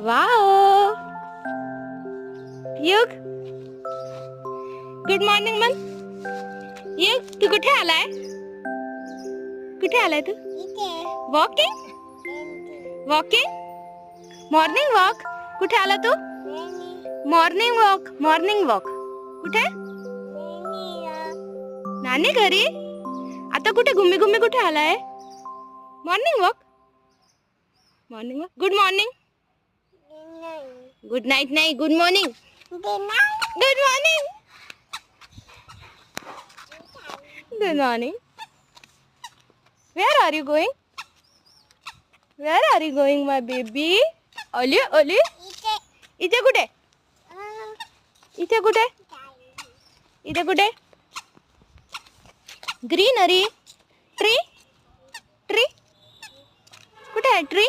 Wow युग good morning मन. युग तू कुठे आलाय? कुठे आलाय तू? Walking walking morning walk. कुठे आला तू? Morning walk. मॉर्निंग वॉक कुठे? नानी घरी. आता कुठे घुमी घुमी कुठे आलाय? Morning walk. Morning walk. Good morning. Good night नाही good morning. Good morning. Good morning. Where are you going? Where are you going my baby? ओली ओली. इथे कुठे? इथे कुठे? इथे कुठे? ग्रीनरी. ट्री. ट्री कुठे आहे? ट्री